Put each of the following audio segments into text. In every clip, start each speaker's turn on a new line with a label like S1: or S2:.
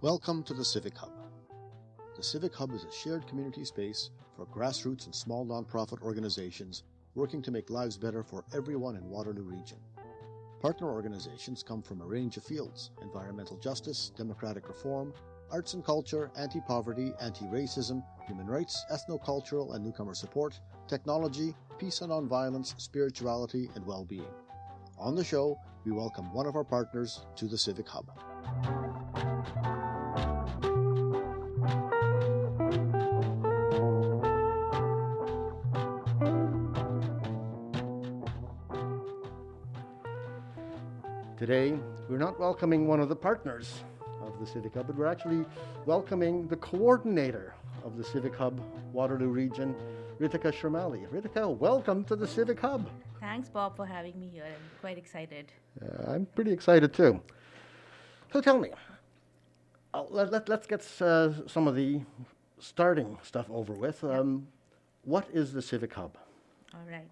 S1: Welcome to the Civic Hub. The Civic Hub is a shared community space for grassroots and small nonprofit organizations working to make lives better for everyone in Waterloo Region. Partner organizations come from a range of fields: environmental justice, democratic reform, arts and culture, anti-poverty, anti-racism, human rights, ethno-cultural and newcomer support, technology, peace and nonviolence, spirituality, and well-being. On the show, we welcome one of our partners to the Civic Hub. Today, we're not welcoming one of the partners of the Civic Hub, but we're actually welcoming the coordinator of the Civic Hub Waterloo Region, Ritika Shrimali. Ritika, welcome to the Civic Hub.
S2: Thanks, Bob, for having me here. I'm quite excited.
S1: I'm pretty excited too. So tell me, let's get some of the starting stuff over with. What is the Civic Hub?
S2: All right.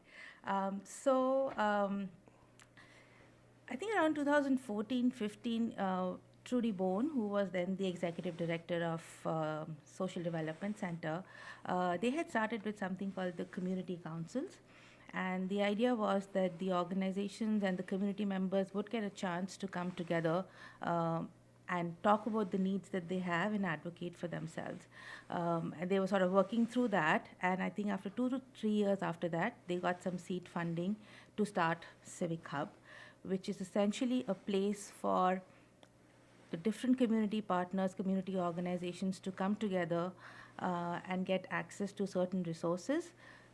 S2: I think around 2014-15, Trudy Bone, who was then the executive director of Social Development Center, they had started with something called the community councils. And the idea was that the organizations and the community members would get a chance to come together and talk about the needs that they have and advocate for themselves. And they were sort of working through that. And I think after 2 to 3 years after that, they got some seed funding to start Civic Hub, which is essentially a place for the different community partners, community organizations to come together and get access to certain resources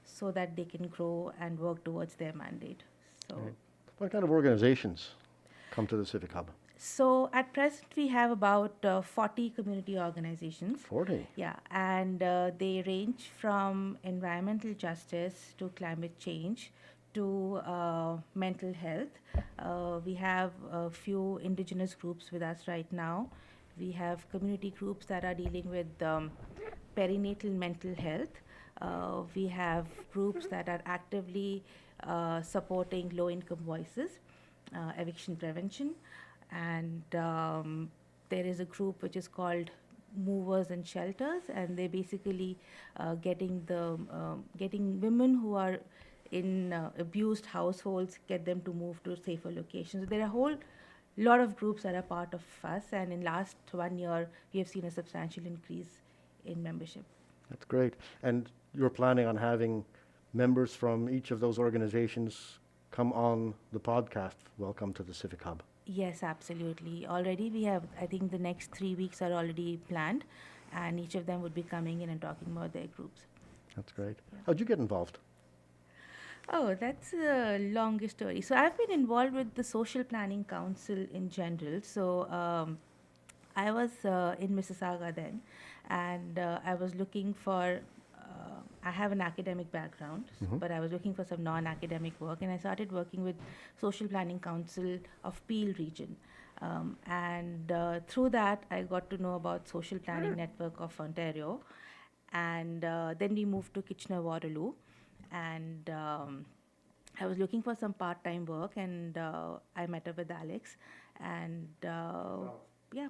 S2: so that they can grow and work towards their mandate. So,
S1: Right. What kind of organizations come to the Civic Hub?
S2: So at present we have about 40 community organizations.
S1: 40?
S2: Yeah, and they range from environmental justice to climate change to mental health. We have a few indigenous groups with us right now. We have community groups that are dealing with perinatal mental health. We have groups that are actively supporting low-income voices, eviction prevention, and there is a group which is called Movers and Shelters, and they're basically getting women who are in abused households, get them to move to safer locations. So there are a whole lot of groups that are part of us, and in last 1 year, we have seen a substantial increase in membership.
S1: That's great. And you're planning on having members from each of those organizations come on the podcast. Welcome to the Civic Hub.
S2: Yes, absolutely. Already we have, I think the next 3 weeks are already planned, and each of them would be coming in and talking about their groups.
S1: That's great.
S2: Yeah.
S1: How'd you get involved?
S2: Oh, that's a longer story. So I've been involved with the Social Planning Council in general. So I was in Mississauga then, and I was looking for, I have an academic background, but I was looking for some non-academic work, and I started working with Social Planning Council of Peel region. And through that, I got to know about Social Planning Network of Ontario, and then we moved to Kitchener-Waterloo, and I was looking for some part-time work, and I met up with Alex, and yeah.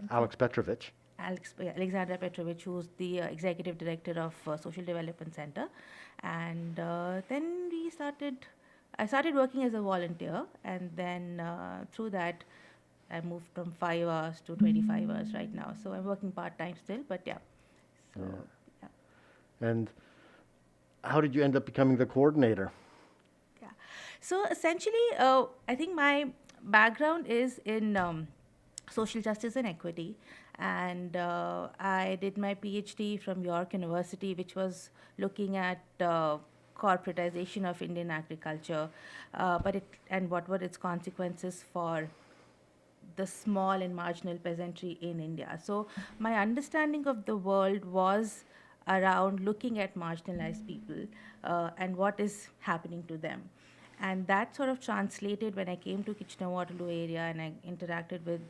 S1: Alex Petrovich.
S2: Alexandra Petrovich, who's the executive director of Social Development Center, and then I started working as a volunteer, and then through that, I moved from 5 hours to 25 hours right now. So I'm working part-time still, but yeah. So, yeah.
S1: And how did you end up becoming the coordinator?
S2: Yeah. So essentially, I think my background is in social justice and equity, and I did my PhD from York University, which was looking at corporatization of Indian agriculture, and what were its consequences for the small and marginal peasantry in India. So my understanding of the world was around looking at marginalized people and what is happening to them. And that sort of translated when I came to Kitchener-Waterloo area and I interacted with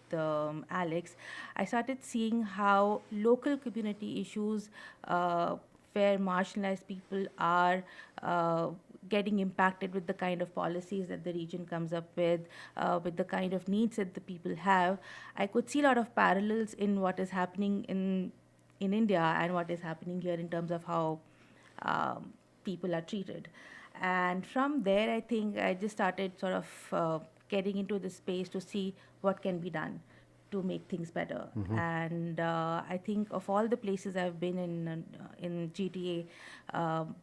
S2: Alex. I started seeing how local community issues where marginalized people are getting impacted with the kind of policies that the region comes up with the kind of needs that the people have, I could see a lot of parallels in what is happening in India and what is happening here in terms of how um, people are treated. And from there, I think I just started sort of getting into the space to see what can be done to make things better. And I think of all the places I've been in GTA,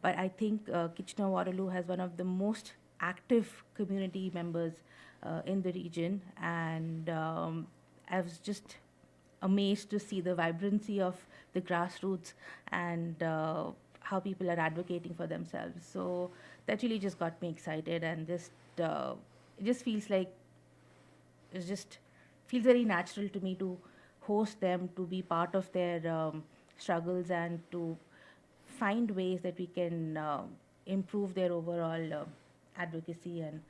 S2: but I think Kitchener Waterloo has one of the most active community members in the region, and I was just amazed to see the vibrancy of the grassroots and how people are advocating for themselves. So that really just got me excited, and just it just feels like it just feels very natural to me to host them, to be part of their struggles, and to find ways that we can improve their overall advocacy and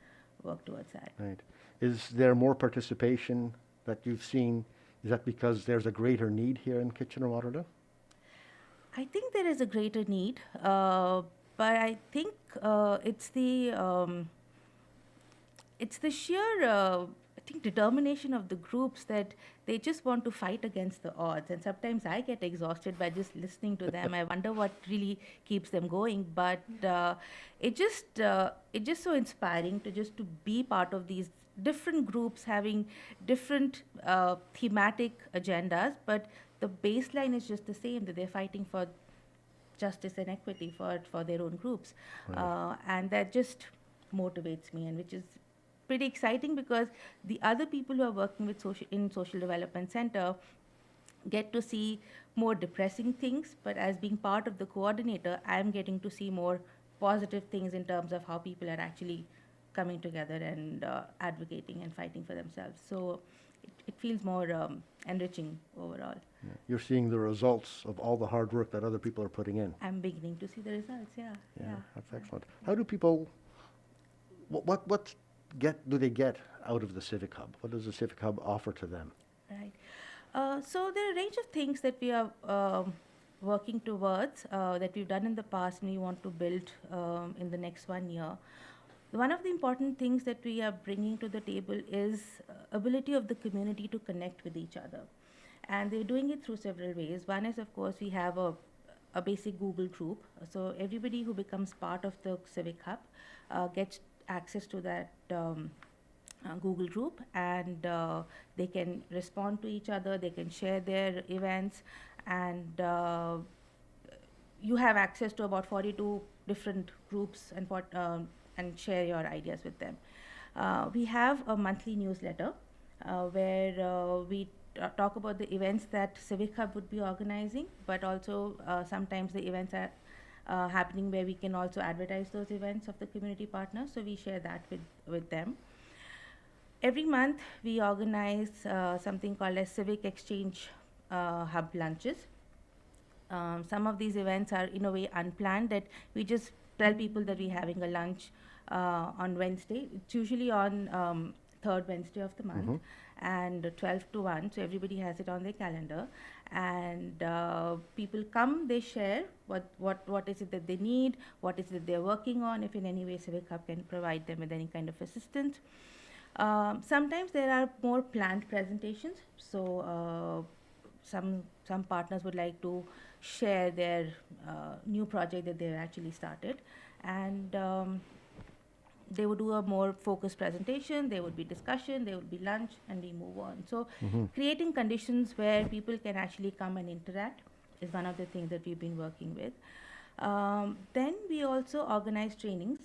S2: work towards that.
S1: Right. Is there more participation that you've seen? Is that because there's a greater need here in Kitchener-Waterloo?
S2: I think there is a greater need, but I think it's the sheer I think determination of the groups that they just want to fight against the odds, and sometimes I get exhausted by just listening to them. I wonder what really keeps them going, but it's just so inspiring to just to be part of these different groups having different thematic agendas, but the baseline is just the same, that they're fighting for justice and equity for their own groups.
S1: Right.
S2: And that just motivates me, and which is pretty exciting because the other people who are working with social development center get to see more depressing things, but as being part of the coordinator, I'm getting to see more positive things in terms of how people are actually coming together and advocating and fighting for themselves. So it feels more enriching overall.
S1: Yeah. You're seeing the results of all the hard work that other people are putting in.
S2: I'm beginning to see the results. Yeah.
S1: Yeah, that's excellent. How do people, what do they get out of the Civic Hub? What does the Civic Hub offer to them?
S2: Right. So there are a range of things that we are working towards that we've done in the past and we want to build in the next 1 year. One of the important things that we are bringing to the table is ability of the community to connect with each other. And they're doing it through several ways. One is, of course, we have a basic Google group. So everybody who becomes part of the Civic Hub gets access to that Google group, and they can respond to each other, they can share their events, and you have access to about 42 different groups and share your ideas with them. We have a monthly newsletter where we talk about the events that Civic Hub would be organizing, but also sometimes the events are happening where we can also advertise those events of the community partners. So we share that with them. Every month we organize something called as Civic Exchange Hub lunches. Some of these events are in a way unplanned, that we just tell people that we're having a lunch on Wednesday. It's usually on third Wednesday of the month, and 12 to 1, so everybody has it on their calendar. And people come, they share what is it that they need, what is it they're working on, if in any way Civic Hub can provide them with any kind of assistance. Sometimes there are more planned presentations, so some partners would like to share their new project that they've actually started, and they would do a more focused presentation, there would be discussion, there would be lunch, and we move on. So creating conditions where people can actually come and interact is one of the things that we've been working with. Then we also organize trainings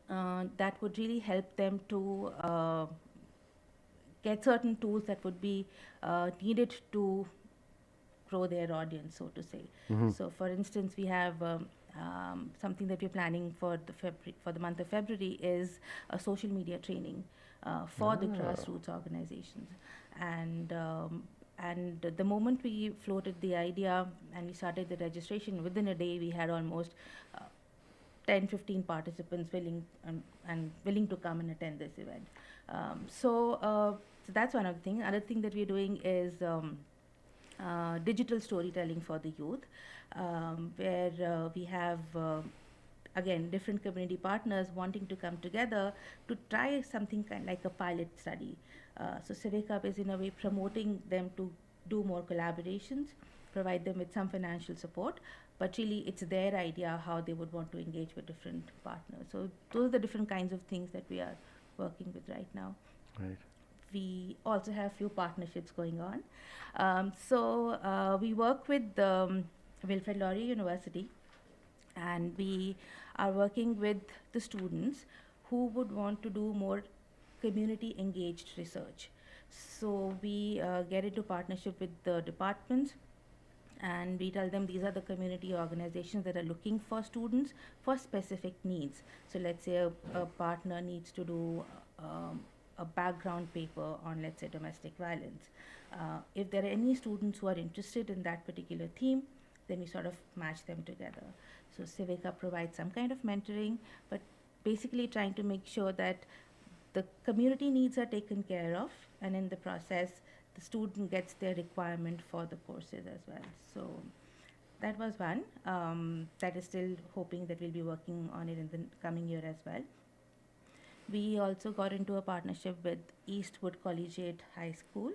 S2: that would really help them to get certain tools that would be needed to grow their audience, so to say. So for instance, we have something that we're planning for the month of February is a social media training for the grassroots organizations. And the moment we floated the idea and we started the registration, within a day we had almost 10-15 participants willing to come and attend this event. So that's one of the things. Other thing that we're doing is digital storytelling for the youth, where we have again, different community partners wanting to come together to try something kind like a pilot study. So Civic Hub is in a way promoting them to do more collaborations, provide them with some financial support, but really it's their idea how they would want to engage with different partners. So those are the different kinds of things that we are working with right now.
S1: Right.
S2: We also have few partnerships going on. We work with Wilfred Laurier University, and we are working with the students who would want to do more community engaged research. So we get into partnership with the departments, and we tell them these are the community organizations that are looking for students for specific needs. So let's say a partner needs to do a background paper on, let's say, domestic violence. If there are any students who are interested in that particular theme, then we sort of match them together. So Civic Hub provides some kind of mentoring, but basically trying to make sure that the community needs are taken care of, and in the process, the student gets their requirement for the courses as well. So that was one. That is still hoping that we'll be working on it in the coming year as well. We also got into a partnership with Eastwood Collegiate High School.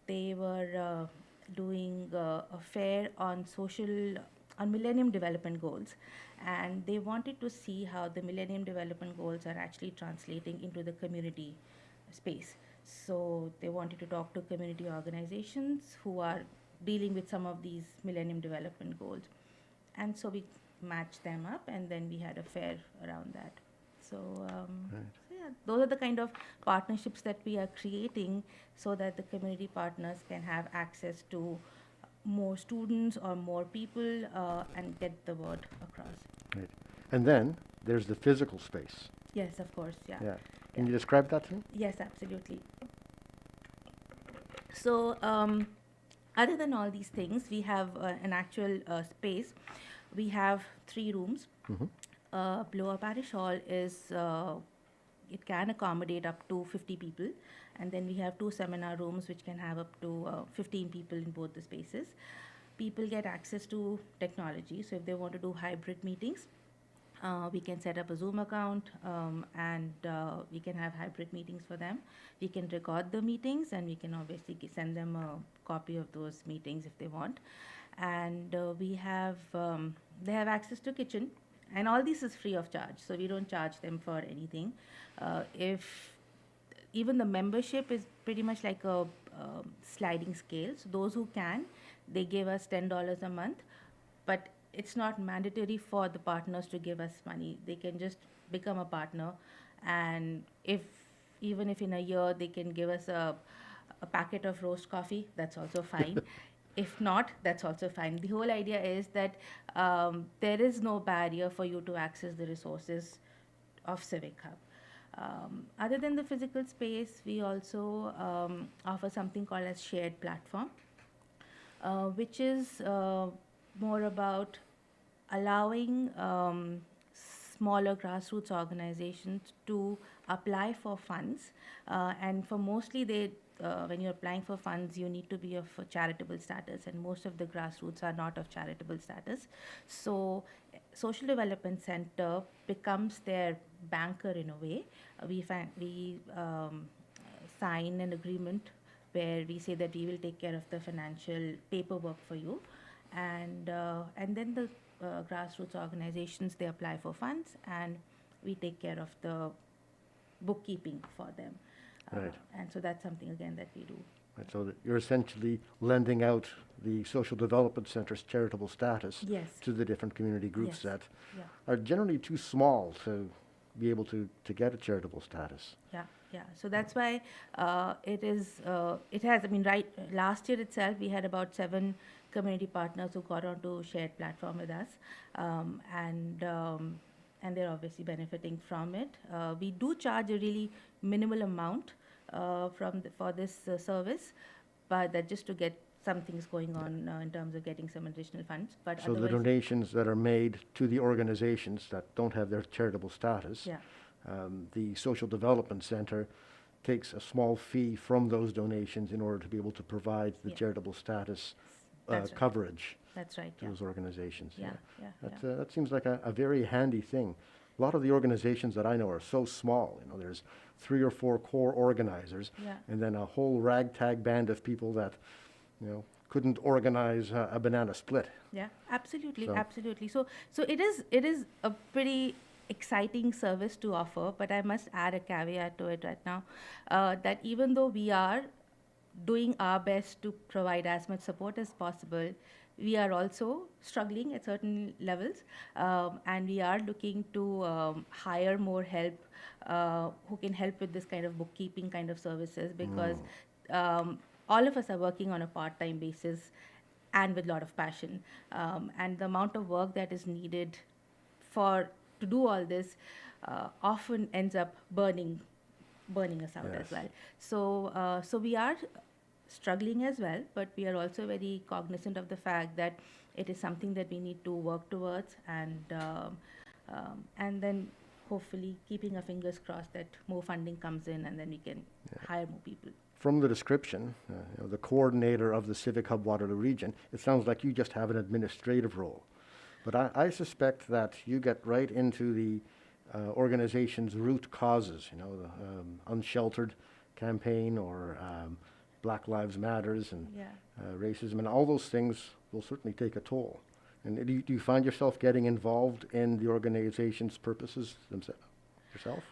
S2: They were doing a fair on Millennium Development Goals, and they wanted to see how the Millennium Development Goals are actually translating into the community space. So they wanted to talk to community organizations who are dealing with some of these Millennium Development Goals, and so we matched them up, and then we had a fair around that. So,
S1: Right.
S2: so yeah, those are the kind of partnerships that we are creating so that the community partners can have access to more students or more people and get the word across.
S1: Right. And then there's the physical space.
S2: Yes, of course, yeah.
S1: Yeah. Can you describe that to me?
S2: Yes, absolutely. So, other than all these things, we have an actual space. We have 3 rooms.
S1: Mhm.
S2: Blower Parish Hall is it can accommodate up to 50 people, and then we have 2 seminar rooms which can have up to 15 people in both the spaces. People get access to technology, so if they want to do hybrid meetings, we can set up a Zoom account, and we can have hybrid meetings for them. We can record the meetings, and we can obviously send them a copy of those meetings if they want. And they have access to kitchen, and all this is free of charge, so we don't charge them for anything. If even the membership is pretty much like a sliding scale. So those who can, they give us $10 a month, but it's not mandatory for the partners to give us money. They can just become a partner, and even if in a year they can give us a packet of roast coffee, that's also fine. If not, that's also fine. The whole idea is that there is no barrier for you to access the resources of Civic Hub. Other than the physical space, we also offer something called as shared platform, which is more about allowing smaller grassroots organizations to apply for funds, and for mostly when you're applying for funds, you need to be of a charitable status, and most of the grassroots are not of charitable status. So Social Development Center becomes their banker in a way. We sign an agreement where we say that we will take care of the financial paperwork for you, and then the grassroots organizations, they apply for funds, and we take care of the bookkeeping for them.
S1: Right.
S2: And so that's something again that we do.
S1: Right, so that you're essentially lending out the Social Development Centre's charitable status
S2: Yes.
S1: to the different community groups
S2: Yes.
S1: that
S2: Yeah.
S1: are generally too small to be able to get a charitable status.
S2: Yeah. So that's why it has, I mean, right, last year itself, we had about 7 community partners who got onto shared platform with us, and they're obviously benefiting from it. We do charge a really minimal amount for this service, but that just to get some things going on in terms of getting some additional funds. But
S1: So the
S2: otherwise,
S1: donations that are made to the organizations that don't have their charitable status,
S2: yeah,
S1: the Social Development Center takes a small fee from those donations in order to be able to provide the
S2: Yeah.
S1: charitable status
S2: That's right.
S1: coverage.
S2: That's right.
S1: to
S2: Yeah.
S1: those organizations.
S2: Yeah. Yeah. Yeah.
S1: That seems like a very handy thing. A lot of the organizations that I know are so small. There's 3 or 4 core organizers,
S2: Yeah.
S1: and then a whole ragtag band of people that couldn't organize a banana split.
S2: Yeah, absolutely,
S1: So
S2: absolutely. So it is a pretty exciting service to offer, but I must add a caveat to it right now, that even though we are doing our best to provide as much support as possible, we are also struggling at certain levels, and we are looking to hire more help, who can help with this kind of bookkeeping kind of services, because all of us are working on a part-time basis and with a lot of passion, and the amount of work that is needed for to do all this often ends up burning us out as
S1: yes,
S2: well. So we are struggling as well, but we are also very cognizant of the fact that it is something that we need to work towards, and then hopefully keeping our fingers crossed that more funding comes in, and then we can hire more people.
S1: from the description, the coordinator of the Civic Hub Waterloo Region, it sounds like you just have an administrative role. But I suspect that you get right into the organization's root causes, the unsheltered campaign, or Black Lives Matters, and
S2: Yeah.
S1: racism, and all those things will certainly take a toll. And do you find yourself getting involved in the organization's purposes yourself?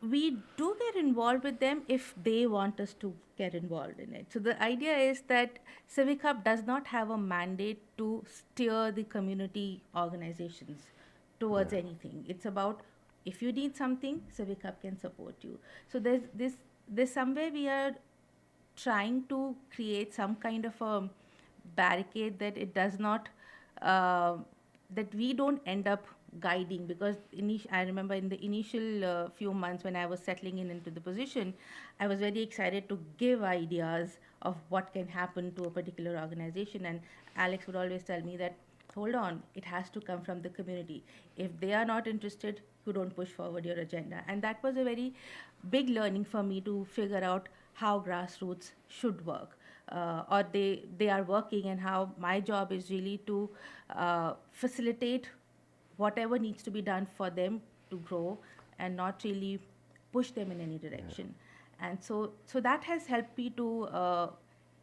S2: We do get involved with them if they want us to get involved in it. So the idea is that Civic Hub does not have a mandate to steer the community organizations towards anything. It's about, if you need something, Civic Hub can support you. So there's somewhere we are trying to create some kind of a barricade that it does not, that we don't end up guiding, because I remember in the initial few months when I was settling into the position, I was very excited to give ideas of what can happen to a particular organization, and Alex would always tell me that, hold on, it has to come from the community. If they are not interested, you don't push forward your agenda. And that was a very big learning for me, to figure out how grassroots should work, or they are working, and how my job is really to facilitate whatever needs to be done for them to grow, and not really push them in any direction. And so that has helped me to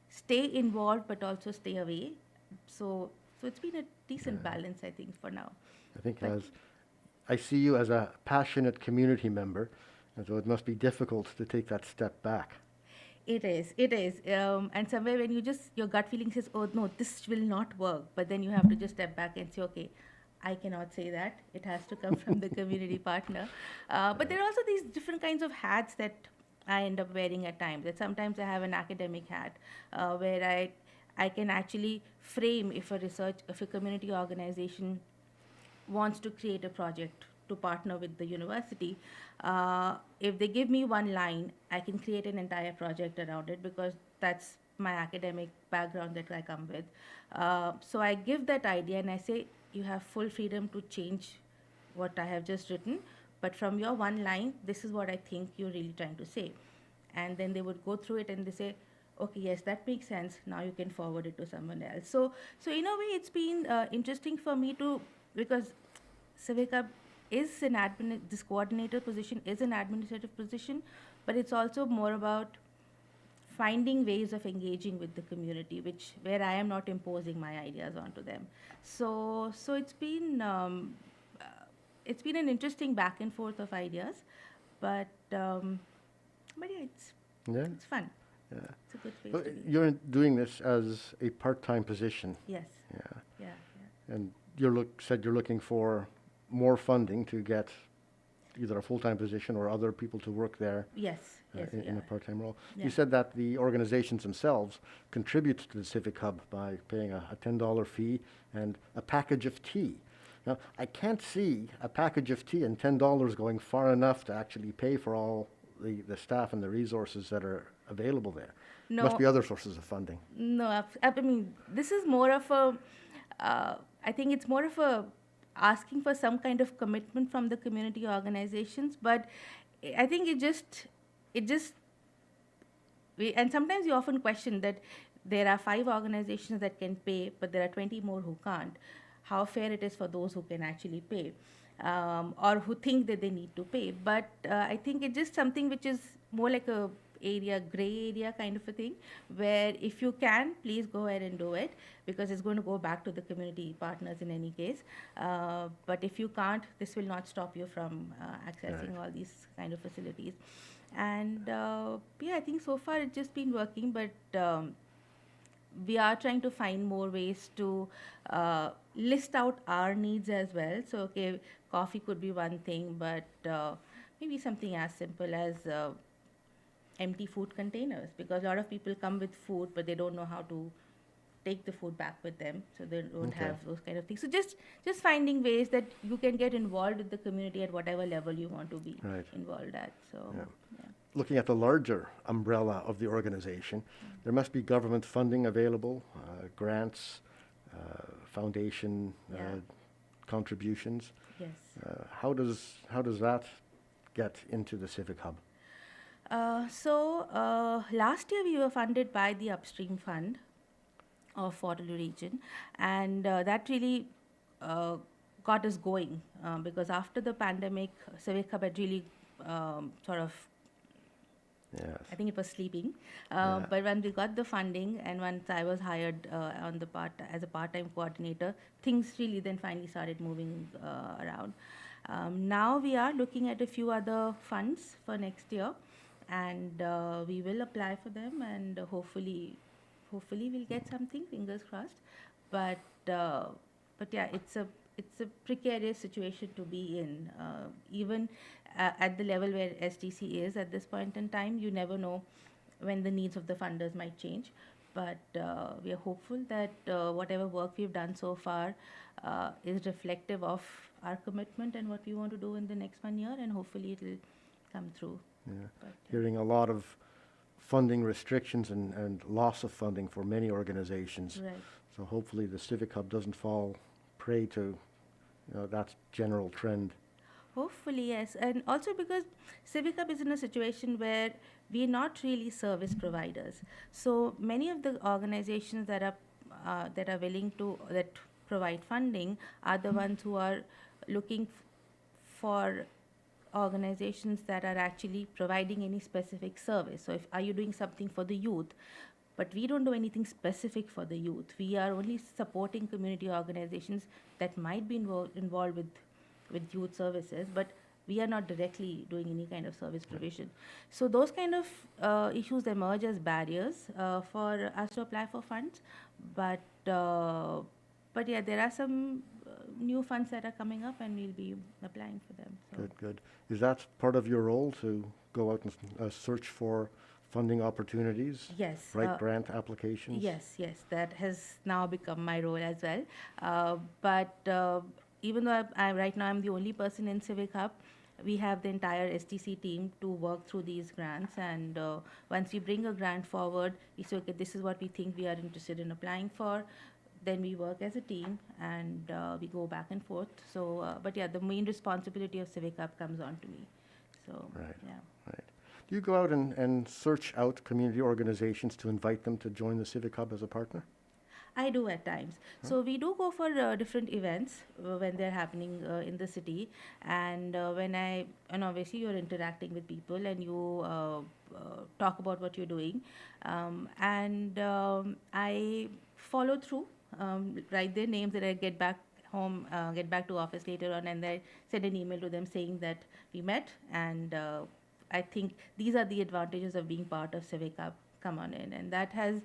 S2: stay involved but also stay away. So it's been a decent balance, I think, for now.
S1: I think
S2: But
S1: as I see you as a passionate community member, and so it must be difficult to take that step back.
S2: it is. And somewhere when your gut feeling says, oh no, this will not work, but then you have to just step back and say, okay, I cannot say that. It has to come from the community partner. But there are also these different kinds of hats that I end up wearing at times. That sometimes I have an academic hat, where I can actually frame, if a community organization wants to create a project to partner with the university. If they give me one line, I can create an entire project around it, because that's my academic background that I come with. So I give that idea and I say, you have full freedom to change what I have just written, but from your one line, this is what I think you're really trying to say. And then they would go through it and they say, okay, yes, that makes sense. Now you can forward it to someone else. So in a way, it's been interesting for me to, because Civic Hub is this coordinator position is an administrative position, but it's also more about finding ways of engaging with the community, where I am not imposing my ideas onto them. So it's been an interesting back and forth of ideas, but yeah,
S1: Yeah?
S2: it's fun.
S1: Yeah.
S2: It's a good place
S1: But
S2: to be.
S1: you're doing this as a part-time position.
S2: Yes.
S1: Yeah.
S2: Yeah.
S1: And said you're looking for more funding to get either a full-time position or other people to work there
S2: Yes. Yes.
S1: in
S2: Yeah.
S1: a part-time role.
S2: Yeah.
S1: You said that the organizations themselves contribute to the Civic Hub by paying a $10 fee and a package of tea. Now, I can't see a package of tea and $10 going far enough to actually pay for all the staff and the resources that are available there.
S2: No.
S1: Must be other sources of funding.
S2: No, I mean, this is more of a, I think it's more of a asking for some kind of commitment from the community organizations, but I think and sometimes you often question that there are 5 organizations that can pay, but there are 20 more who can't. How fair it is for those who can actually pay, or who think that they need to pay. But I think it's just something which is more like a gray area kind of a thing, where if you can, please go ahead and do it, because it's going to go back to the community partners in any case. But if you can't, this will not stop you from accessing all these kind of facilities. And yeah, I think so far it's just been working, but we are trying to find more ways to list out our needs as well. So, okay, coffee could be one thing, but maybe something as simple as empty food containers, because a lot of people come with food, but they don't know how to take the food back with them, so they don't have those kind of things. So just finding ways that you can get involved with the community at whatever level you want to be involved at. So
S1: Looking at the larger umbrella of the organization, there must be government funding available, grants, foundation contributions.
S2: Yes.
S1: How does that get into the Civic Hub?
S2: Last year we were funded by the Upstream Fund of Waterloo Region, and that really got us going, because after the pandemic, Civic Hub had really sort of, I think it was sleeping. But when we got the funding, and once I was hired as a part-time coordinator, things really then finally started moving around. Now we are looking at a few other funds for next year, and we will apply for them, and hopefully we'll get something. Fingers crossed. But yeah, it's a precarious situation to be in. Even at the level where SDC is at this point in time, you never know when the needs of the funders might change. But we are hopeful that whatever work we've done so far is reflective of our commitment and what we want to do in the next 1 year, and hopefully it will come through. But,
S1: hearing a lot of funding restrictions and loss of funding for many organizations.
S2: Right.
S1: So hopefully the Civic Hub doesn't fall prey to that general trend.
S2: Hopefully, yes. And also because Civic Hub is in a situation where we're not really service providers. So many of the organizations that are willing to that provide funding are the ones who are looking for organizations that are actually providing any specific service. So if are you doing something for the youth? But we don't do anything specific for the youth. We are only supporting community organizations that might be involved with youth services, but we are not directly doing any kind of service provision. So those kind of issues emerge as barriers for us to apply for funds. But yeah, there are some new funds that are coming up, and we'll be applying for them. So.
S1: Good. Is that part of your role, to go out and search for funding opportunities?
S2: Yes.
S1: Write grant applications?
S2: Yes. That has now become my role as well. But even though right now I'm the only person in Civic Hub, we have the entire STC team to work through these grants. And once we bring a grant forward, we say, okay, this is what we think we are interested in applying for. Then we work as a team, and we go back and forth. So, but yeah, the main responsibility of Civic Hub comes on to me. So,
S1: Right.
S2: yeah.
S1: Right. Do you go out and search out community organizations to invite them to join the Civic Hub as a partner?
S2: I do at times. So we do go for different events when they're happening in the city, and and obviously you're interacting with people, and you talk about what you're doing, and I follow through, write their names, and I get back home, get back to office later on, and I send an email to them saying that we met, and I think these are the advantages of being part of Civic Hub. Come on in, and that has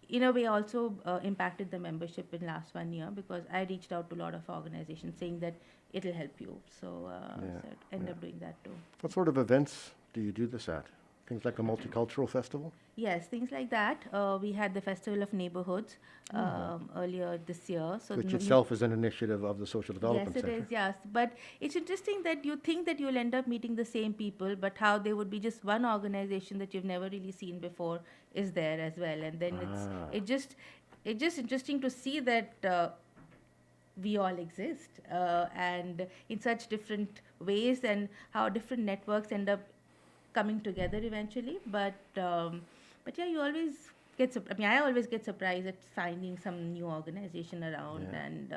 S2: in a way also impacted the membership in last 1 year, because I reached out to a lot of organizations saying that it'll help you. So, so I ended up doing that too.
S1: What sort of events do you do this at? Things like a multicultural festival?
S2: Yes, things like that. We had the Festival of Neighborhoods earlier this year. So
S1: Which itself is an initiative of the Social Development
S2: Yes, it
S1: Center.
S2: is, yes. But it's interesting that you think that you'll end up meeting the same people, but how there would be just one organization that you've never really seen before is there as well. And then it's just interesting to see that we all exist, and in such different ways, and how different networks end up coming together eventually. But yeah, you always I always get surprised at finding some new organization around
S1: Yeah.
S2: and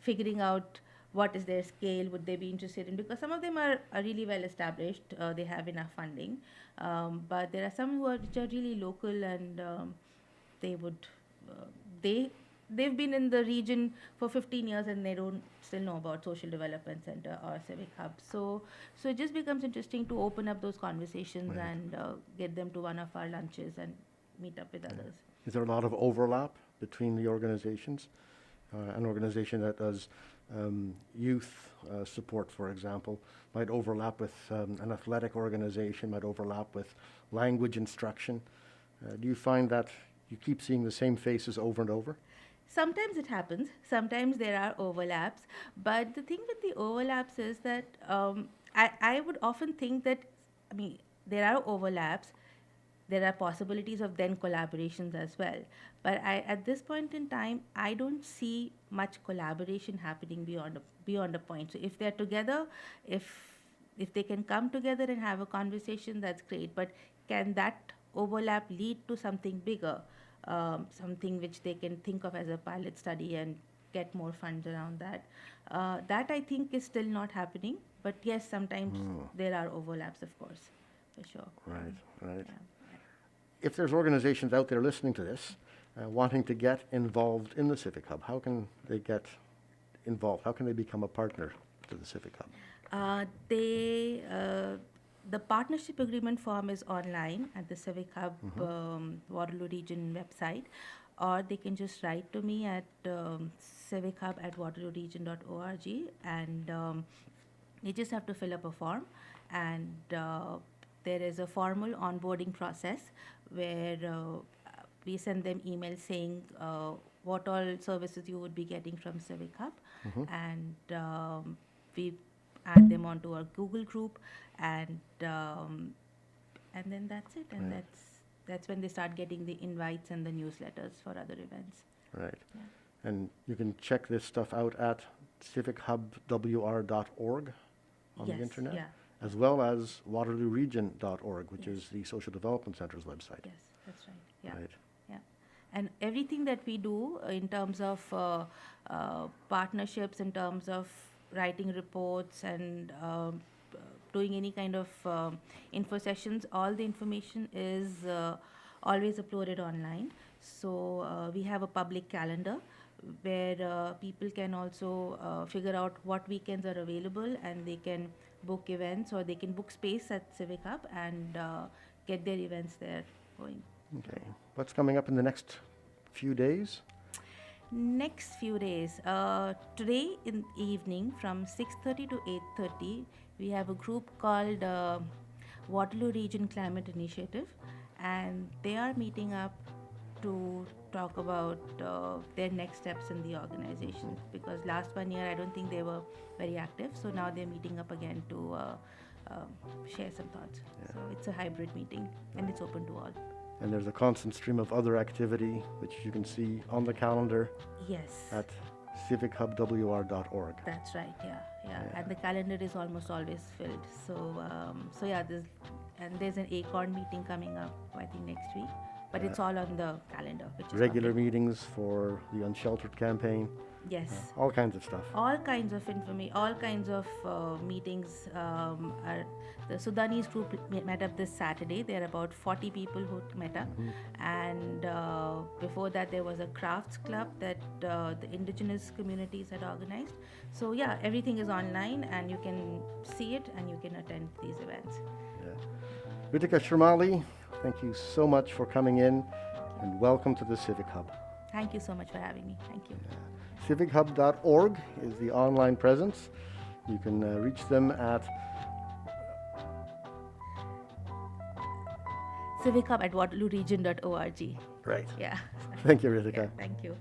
S2: figuring out what is their scale, would they be interested in, because some of them are really well established, they have enough funding, but there are some which are really local and they would uh, they they've been in the region for 15 years and they don't still know about social development center or civic hub. So it just becomes interesting to open up those conversations
S1: Right.
S2: and get them to one of our lunches and meet up with others.
S1: Is there a lot of overlap between the organizations? An organization that does youth support, for example, might overlap with an athletic organization, might overlap with language instruction. Do you find that you keep seeing the same faces over and over?
S2: Sometimes it happens, sometimes there are overlaps, but the thing with the overlaps is that I would often think that, I mean, there are overlaps, there are possibilities of then collaborations as well. But at this point in time, I don't see much collaboration happening beyond a point. So if they're together, if they can come together and have a conversation, that's great. But can that overlap lead to something bigger, something which they can think of as a pilot study and get more funds around that? That I think is still not happening. But yes, sometimes there are overlaps, of course, for sure.
S1: Right, right.
S2: Yeah.
S1: If there's organizations out there listening to this, wanting to get involved in the Civic Hub, how can they get involved? How can they become a partner to the Civic Hub?
S2: The partnership agreement form is online at the Civic Hub Waterloo Region website, or they can just write to me at civichub@waterlooregion.org, and you just have to fill up a form, and there is a formal onboarding process where we send them emails saying what all services you would be getting from Civic Hub, and we add them onto our Google group, and then that's it, and
S1: Right.
S2: that's when they start getting the invites and the newsletters for other events.
S1: Right.
S2: Yeah.
S1: And you can check this stuff out at civichubwr.org on the
S2: Yes,
S1: internet,
S2: yeah.
S1: as well as waterlooregion.org, which
S2: Yes.
S1: is the Social Development Center's website.
S2: Yes, that's right. Yeah.
S1: Right.
S2: Yeah. And everything that we do in terms of partnerships, in terms of writing reports and doing any kind of info sessions, all the information is always uploaded online. So we have a public calendar where people can also figure out what weekends are available, and they can book events or they can book space at Civic Hub and get their events there going.
S1: Okay. What's coming up in the next few days?
S2: Next few days, today in the evening from 6:30 to 8:30, we have a group called Waterloo Region Climate Initiative, and they are meeting up to talk about their next steps in the organization, because last 1 year I don't think they were very active, so now they're meeting up again to share some thoughts.
S1: Yeah.
S2: So it's a hybrid meeting and it's open to all.
S1: And there's a constant stream of other activity, which you can see on the calendar
S2: Yes.
S1: at civichubwr.org.
S2: That's right. Yeah.
S1: Yeah.
S2: And the calendar is almost always filled. So yeah, there's an ACORN meeting coming up, I think next week. But it's all on the calendar, which is
S1: Regular
S2: public.
S1: meetings for the Unsheltered campaign,
S2: Yes.
S1: all kinds of stuff.
S2: All kinds of information, all kinds of meetings. The Sudanese group met up this Saturday. There are about 40 people who met up, and before that there was a crafts club that the indigenous communities had organized. So yeah, everything is online, and you can see it and you can attend these events.
S1: Yeah. Ritika Shrimali, thank you so much for coming in, and welcome to the Civic Hub.
S2: Thank you so much for having me. Thank you.
S1: Civichub.org is the online presence. You can reach them at
S2: Civic Hub at waterlooregion.org.
S1: Right.
S2: Yeah.
S1: Thank you, Ritika.
S2: Yeah, thank you.